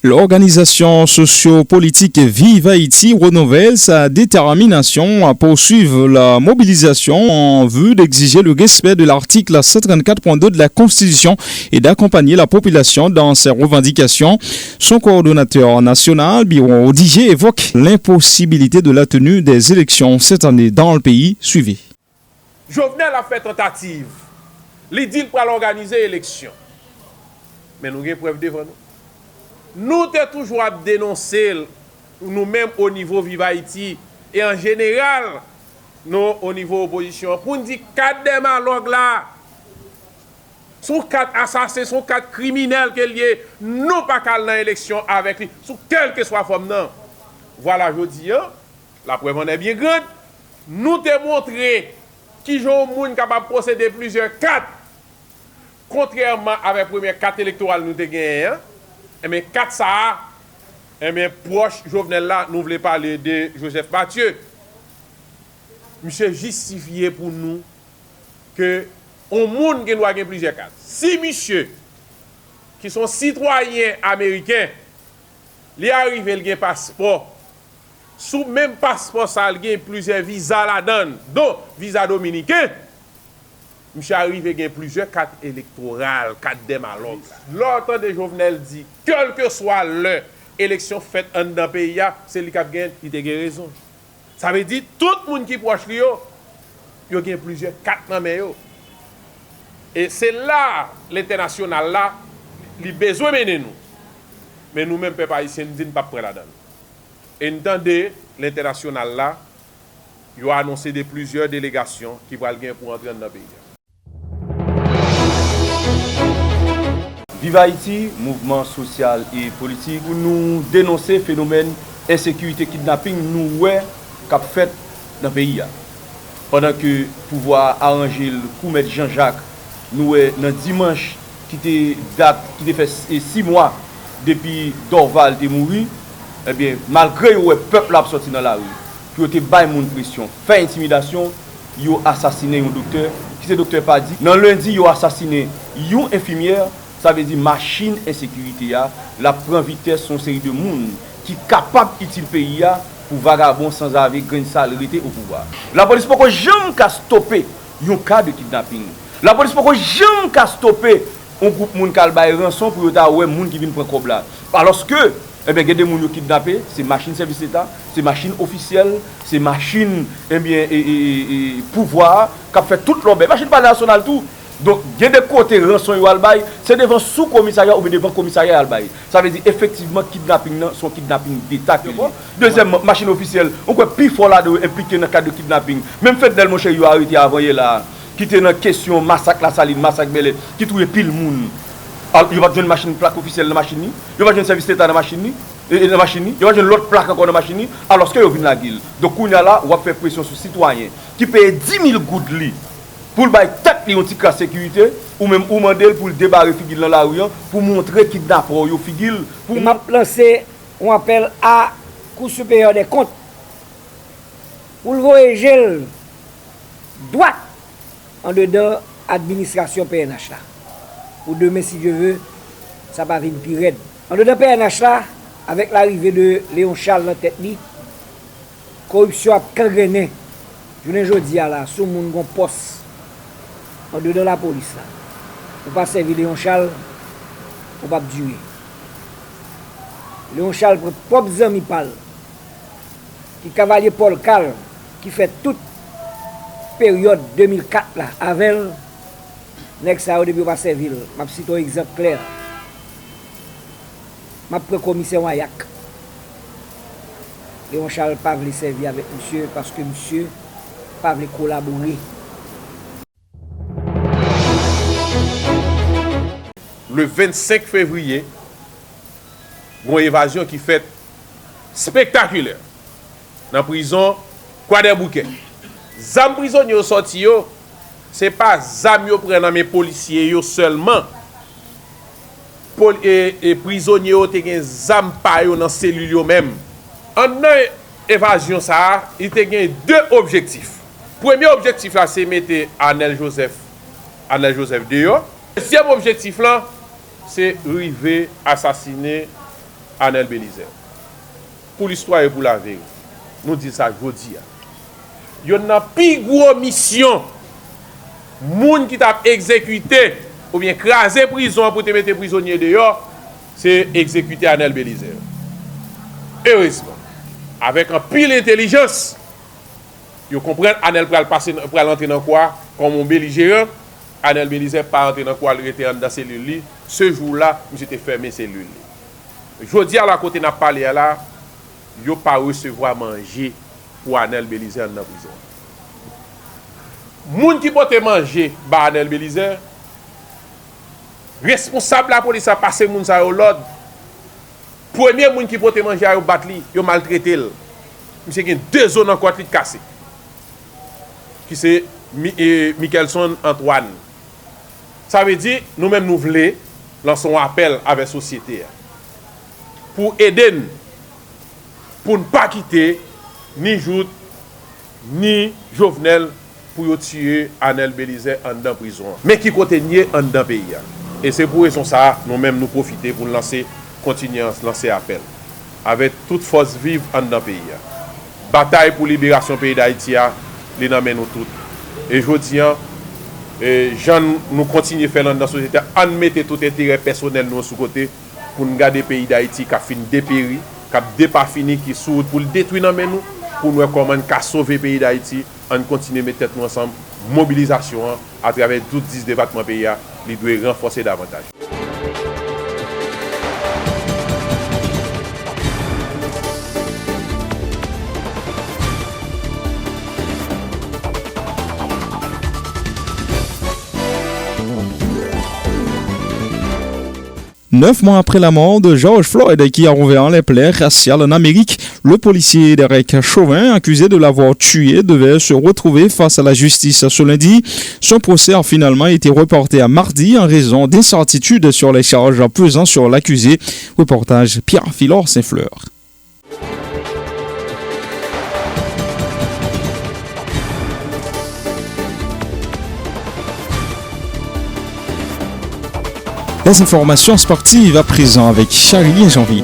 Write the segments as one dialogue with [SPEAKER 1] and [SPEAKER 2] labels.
[SPEAKER 1] L'organisation sociopolitique Vive Haïti renouvelle sa détermination à poursuivre la mobilisation en vue d'exiger le respect de l'article 134.2 de la Constitution et d'accompagner la population dans ses revendications. Son coordonnateur national, Biron Odiger, évoque l'impossibilité de la tenue des élections cette année dans le pays. Suivez.
[SPEAKER 2] Jovenel a fait tentative. Il dit pour organiser l'élection. Mais nous avons preuve devant nous. Nous avons toujours à dénoncer nous-mêmes au niveau Vive Haïti et en général, nous au niveau opposition. Pour nous dire 4 démalogues là, sont 4 assassins, sont 4 criminels qui liés, nous pas qu'à l'élection avec lui, sous quelle que soit forme non. Voilà, je dis, hein, la preuve en est bien grande. Nous te montré qui ont un monde capable de posséder plusieurs 4. Contrairement avec les premières 4 électorales nous avons gagné, hein? Mais 4 ça, mais proche Jovenel là, nous voulons parler de Joseph Mathieu. Monsieur justifié pour nous que on monde qui doit gagner plusieurs 4. Si monsieur qui sont citoyens américains, li arrive il gagne passeport. Sous même passeport ça il gagne plusieurs visas là-dedans, dont visa dominicain. Monsieur arrive gagne plusieurs cartes électorales, 4 démalogues. L'autre de Jovenel dit, quelle que soit l'élection faite dans le pays, c'est lui qui a gagné, il a raison. Ça veut dire tout le monde qui est proche de lui, il a gagné plusieurs 4 dans le. Et c'est là, l'international là, il a besoin de mener nous. Mais nous-mêmes, peuple haïtien, nous ne sommes pas prêts là-dedans. Et entendez, l'international là, il a annoncé de plusieurs délégations qui vont gagner pour entrer dans le pays.
[SPEAKER 3] Vive Haïti, mouvement social et politique, pour nous dénoncer le phénomène insécurité, kidnapping, nous ouais, qu'a fait dans le pays. Pendant que le pouvoir arranger le coup de Jean-Jacques, nous dans dimanche qui fait 6 mois depuis Dorval est mort, eh bien, malgré le peuple a sorti dans la rue, qui a été bail mon pression, fait intimidation, ils ont assassiné un docteur, qui c'est docteur pas dit. Dans lundi, ils ont assassiné une infirmière. Ça veut dire machine insécurité la prend vitesse son série de monde qui est capable d'utiliser le pays pour vagabond sans avoir grain de salarié au pouvoir. La police peut jamais stopper un cas de kidnapping. La police peut jamais stopper un groupe monde qui a rançon pour avoir monde qui vient prendre cob là. Alors que eh bien, il y a des gens qui kidnappés, c'est machine service d'État, c'est machine officielle, c'est machine pouvoir qui a fait toute l'obé, machine pas nationale tout. Donc, il y a des côtés rançon et albay, c'est devant sous-commissariat ou devant commissariat albay. Ça veut dire effectivement kidnapping, son kidnapping d'État. Deuxièmement, machine officielle, on peut plus fort là impliqué dans le cadre de kidnapping. Même fait d'elle, mon cher, il a arrêté avant là, qui était dans la question massacre la saline, massacre belé, qui trouvait pile monde. Il va une machine plaque officielle dans la machine, il va une service d'État dans la machine, il va une l'autre plaque encore dans la machine, alors que il vient la guilde. Donc, on a là, on va faire pression sur les citoyens qui paye 10 000 gouttes pour bailler tête li anti cas sécurité ou même ou mandel pour débarrer figil dans la rue pour montrer kidnappeur yo figil pour
[SPEAKER 4] m'a lancé on appelle à Cour supérieure des comptes pour le voyager droite en dedans administration PNH là. Pour demain si Dieu veut ça va venir plus raide. En dedans PNH là avec l'arrivée de Léon Charles dans tête li corruption a gangrené. Je ne jodi là sous moun gon poste en dedans la police là. Ou pas servir Léon Charles, ou pas durer. Léon Charles, propre ami parle, qui cavalier Paul Cal, qui fait toute période 2004 là, avec nèg ça depuis pas servir. M'a cité un exemple clair. M'a pris commissaire Wayak. Léon Charles pas voulu servir avec monsieur parce que monsieur pas voulu collaborer.
[SPEAKER 2] Le 25 février, une évasion qui fait spectaculaire dans la prison Croix-des-Bouquets. Zam prisonniers sorti yo, c'est pas zam yo prennent mes policiers yo seulement. Et prisonniers yo te gen zam pa yo dans cellule yo même. En évasion ça, il te gen 2 objectifs. Premier objectif là c'est mettre Anel Joseph dehors. Deuxième objectif là c'est arriver assassiner Anel Belizer. Pour l'histoire et pour la vérité. Nous disons ça jodi. Il y a une plus grosse mission. Moun qui t'a exécuté ou bien crasé prison pour te mettre prisonnier dehors, c'est exécuter Anel Belizer. Heureusement, avec un pile intelligence, vous comprenez, Anel pral entrer dans quoi comme un belligérant. Anel Belizer pas entrer dans quoi, il était dans cellule. Ce jour-là, j'étais fermé cellule. Jodi à la côté n'a parlé là, yo pas recevoir manger pour Anel Belizer dans prison. Moun qui pote manger ba Anel Belizer, responsable la police a passé moun sa yo l'ordre. Premier moun qui pote manger yo bat li, yo maltraité l. Monsieur gen 2 zones en côte cassé. Qui c'est Michelson Antoine. Ça veut dire nous même nous voulons lancer un appel avec la société pour aider nous, pour ne pas quitter ni Jout ni Jovenel pour tuer Anel Belizer en dans prison. Mais qui côté nier en dans pays. Et c'est pour raison ça nous même nous profiter pour continuer à lancer appel avec toute force vive en dans pays. Bataille pour libération pays d'Haïti les nomme nous toutes. Et je dis Jean nous continuer à faire dans la société en mettre tout intérêt personnel nous sous côté pour nous garder le pays d'Haïti qui a fini dépéri, qui a dépas fini qui sous pour le détruire dans nous pour nous comment sauver le pays d'Haïti en continuer à mettre tête nous ensemble mobilisation à travers tous 10 départements pays il doit renforcer davantage.
[SPEAKER 1] Neuf mois après la mort de George Floyd qui a rouvert les plaies raciales en Amérique, le policier Derek Chauvin, accusé de l'avoir tué, devait se retrouver face à la justice ce lundi. Son procès a finalement été reporté à mardi en raison d'incertitudes sur les charges pesant sur l'accusé. Reportage Pierre Philor Saint-Fleur. Les informations sportives à présent avec Charlie Janvier.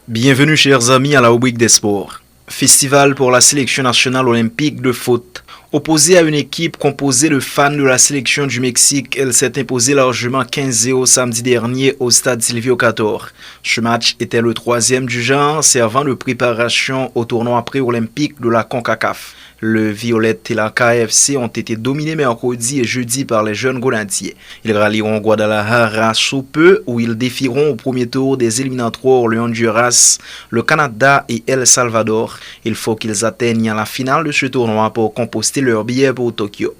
[SPEAKER 5] Bienvenue chers amis à la rubrique des sports. Festival pour la sélection nationale olympique de foot. Opposée à une équipe composée de fans de la sélection du Mexique, elle s'est imposée largement 15-0 samedi dernier au stade Silvio Cator. Ce match était le 3e du genre, servant de préparation au tournoi pré-olympique de la CONCACAF. Le Violette et la KFC ont été dominés mercredi et jeudi par les jeunes Grenadiers. Ils rallieront Guadalajara sous peu où ils défieront au premier tour des éliminatoires le Honduras, le Canada et El Salvador. Il faut qu'ils atteignent à la finale de ce tournoi pour composter leur billet pour Tokyo.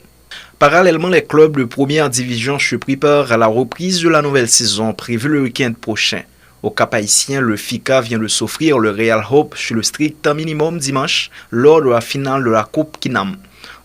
[SPEAKER 5] Parallèlement, les clubs de première division se préparent à la reprise de la nouvelle saison prévue le week-end prochain. Au Cap-Haïtien, le FICA vient de s'offrir le Real Hope sur le strict minimum dimanche lors de la finale de la Coupe Kinam.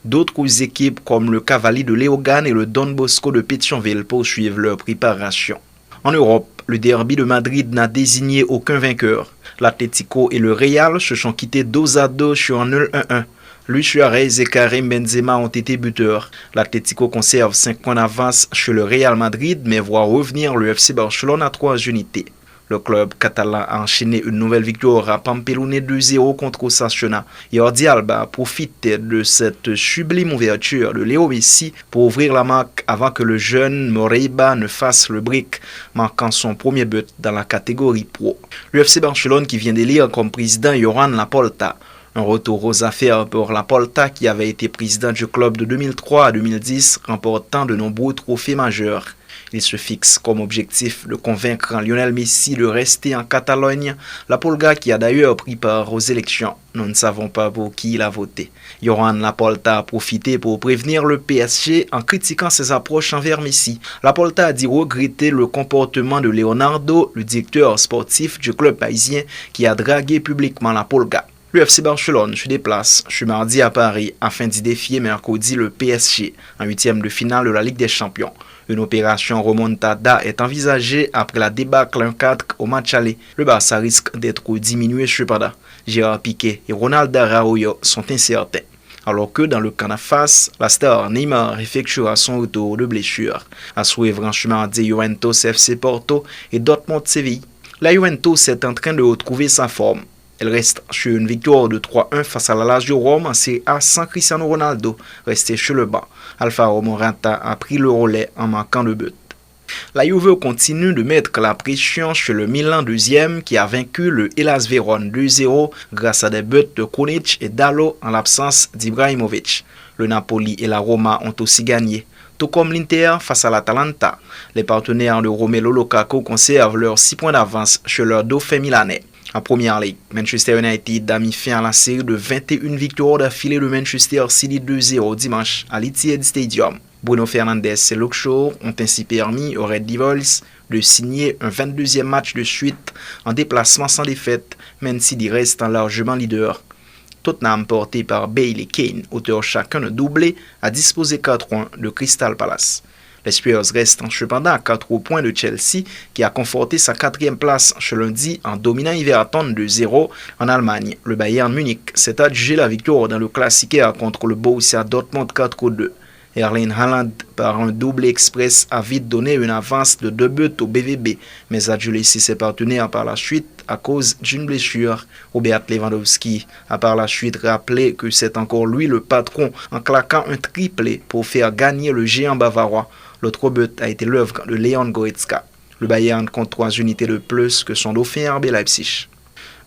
[SPEAKER 5] D'autres équipes comme le Cavalier de Léogane et le Don Bosco de Pétionville poursuivent leur préparation. En Europe, le derby de Madrid n'a désigné aucun vainqueur. L'Atlético et le Real se sont quittés 2-2 sur un 0-1-1. Luis Suarez et Karim Benzema ont été buteurs. L'Atlético conserve 5 points d'avance chez le Real Madrid mais voit revenir le FC Barcelone à 3 unités. Le club catalan a enchaîné une nouvelle victoire à Pampelune 2-0 contre Osasuna. Jordi Alba profitait de cette sublime ouverture de Léo Messi pour ouvrir la marque avant que le jeune Moreiba ne fasse le brick, marquant son premier but dans la catégorie pro. Le FC Barcelone qui vient d'élire comme président Joan Laporta. Un retour aux affaires pour Laporta qui avait été président du club de 2003 à 2010, remportant de nombreux trophées majeurs. Il se fixe comme objectif de convaincre Lionel Messi de rester en Catalogne, la Polga qui a d'ailleurs pris part aux élections. Nous ne savons pas pour qui il a voté. Joan Laporta a profité pour prévenir le PSG en critiquant ses approches envers Messi. Laporta a dit regretter le comportement de Leonardo, le directeur sportif du club parisien qui a dragué publiquement la Polga. Le FC Barcelone se déplace ce mardi à Paris afin d'y défier mercredi le PSG en 8e de finale de la Ligue des Champions. Une opération remontada est envisagée après la débâcle 1-4 au match aller. Le Barça risque d'être diminué cependant. Gérard Piqué et Ronald Araujo sont incertains. alors que dans le camp en face, la star Neymar effectuera son retour de blessure. À suivre en chemin de Juventus FC Porto et Dortmund Séville. La Juventus est en train de retrouver sa forme. Elle reste sur une victoire de 3-1 face à la Lazio Rome en Serie A sans Cristiano Ronaldo, resté sur le banc. Alvaro Morata a pris le relais en manquant de but. La Juve continue de mettre la pression sur le Milan deuxième qui a vaincu le Hellas Vérone 2-0 grâce à des buts de Krunic et Dalot en l'absence d'Ibrahimovic. Le Napoli et la Roma ont aussi gagné. Tout comme l'Inter face à l'Atalanta, les partenaires de Romelu Lukaku conservent leurs 6 points d'avance sur leur dauphin milanais. En Première Ligue, Manchester United a mis fin à la série de 21 victoires d'affilée de Manchester City 2-0 dimanche à l'Etihad Stadium. Bruno Fernandes et Luke Shaw ont ainsi permis aux Red Devils de signer un 22e match de suite en déplacement sans défaite, Man City restant largement leader. Tottenham, porté par Bale et Kane, auteur chacun de doublé, a disposé 4-1 de Crystal Palace. Les Spurs restent cependant à 4 points de Chelsea, qui a conforté sa 4e place ce lundi en dominant Everton 2-0 en Allemagne. Le Bayern Munich s'est adjugé la victoire dans le Classiqueur contre le Borussia Dortmund 4-2. Erling Haaland, par un doublé express, a vite donné une avance de 2 buts au BVB, mais a dû laisser ses partenaires par la suite à cause d'une blessure. Robert Lewandowski a par la suite rappelé que c'est encore lui le patron en claquant un triplé pour faire gagner le géant bavarois. L'autre but a été l'œuvre de Leon Goretzka. Le Bayern compte 3 unités de plus que son dauphin RB Leipzig.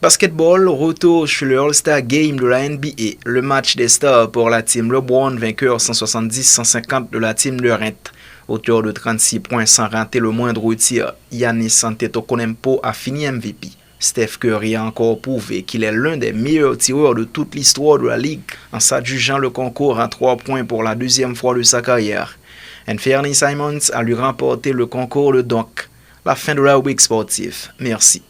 [SPEAKER 5] Basketball, retour sur le All-Star Game de la NBA, le match des stars pour la team LeBron, vainqueur 170-150 de la team Durant. Auteur de 36 points sans rater le moindre tir, Giannis Antetokounmpo a fini MVP. Steph Curry a encore prouvé qu'il est l'un des meilleurs tireurs de toute l'histoire de la ligue en s'adjugeant le concours à 3 points pour la 2e fois de sa carrière. Anthony Simons a lui remporté le concours de dunk. La fin de la rubrique sportive. Merci.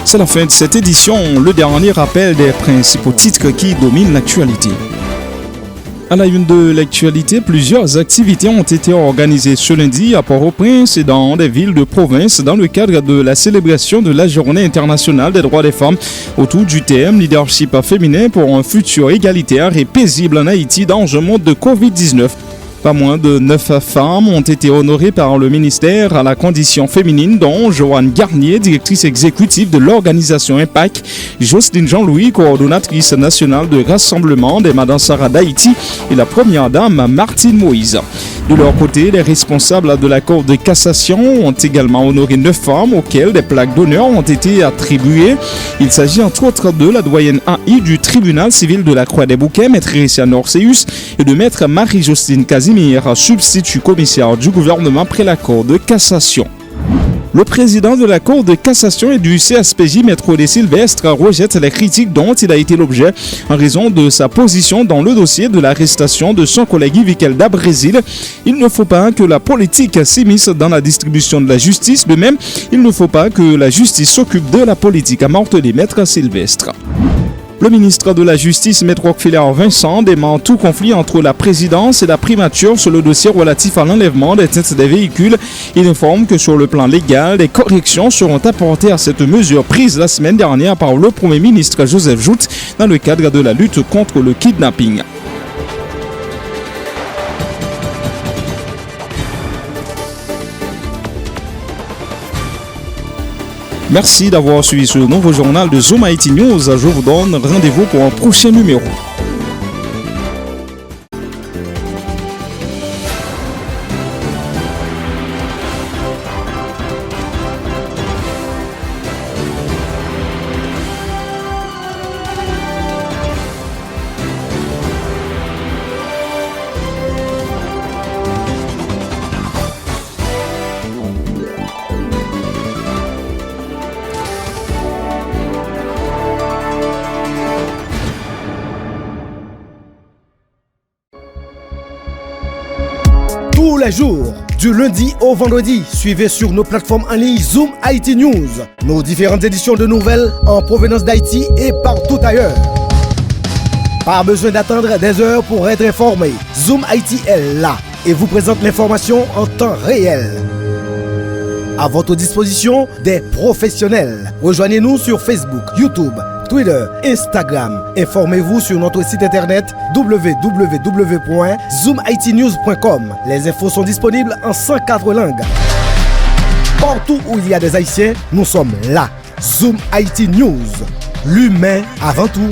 [SPEAKER 1] C'est la fin de cette édition, le dernier rappel des principaux titres qui dominent l'actualité. À la une de l'actualité, plusieurs activités ont été organisées ce lundi à Port-au-Prince et dans des villes de province dans le cadre de la célébration de la Journée internationale des droits des femmes autour du thème leadership féminin pour un futur égalitaire et paisible en Haïti dans un monde de Covid-19. Pas moins de 9 femmes ont été honorées par le ministère à la condition féminine, dont Joanne Garnier, directrice exécutive de l'organisation Impact, Jocelyne Jean-Louis, coordonnatrice nationale de rassemblement des Madansara d'Haïti et la première dame Martine Moïse. De leur côté, les responsables de la Cour de cassation ont également honoré 9 femmes auxquelles des plaques d'honneur ont été attribuées. Il s'agit entre autres de la doyenne AI du tribunal civil de la Croix-des-Bouquets, maître Christiane Orseus, et de maître Marie-Jocelyne Casimir, substitut commissaire du gouvernement près la Cour de cassation. Le président de la Cour de cassation et du CSPJ, maître Odé Sylvestre, rejette les critiques dont il a été l'objet en raison de sa position dans le dossier de l'arrestation de son collègue Yvikelda Brésil. Il ne faut pas que la politique s'immisce dans la distribution de la justice. De même, il ne faut pas que la justice s'occupe de la politique, a martelé maître Sylvestre. Le ministre de la Justice, maître Rockefeller Vincent, dément tout conflit entre la présidence et la primature sur le dossier relatif à l'enlèvement des têtes des véhicules. Il informe que sur le plan légal, des corrections seront apportées à cette mesure prise la semaine dernière par le Premier ministre Joseph Jout dans le cadre de la lutte contre le kidnapping. Merci d'avoir suivi ce nouveau journal de Zoom Haïti News. Je vous donne rendez-vous pour un prochain numéro.
[SPEAKER 6] Tous les jours, du lundi au vendredi, suivez sur nos plateformes en ligne Zoom Haïti News, nos différentes éditions de nouvelles en provenance d'Haïti et partout ailleurs. Pas besoin d'attendre des heures pour être informé. Zoom Haïti est là et vous présente l'information en temps réel. À votre disposition, des professionnels. Rejoignez-nous sur Facebook, YouTube, Twitter, Instagram. Informez-vous sur notre site internet www.zoomITnews.com. Les infos sont disponibles en 104 langues. Partout où il y a des Haïtiens, nous sommes là. Zoom IT News. L'humain avant tout.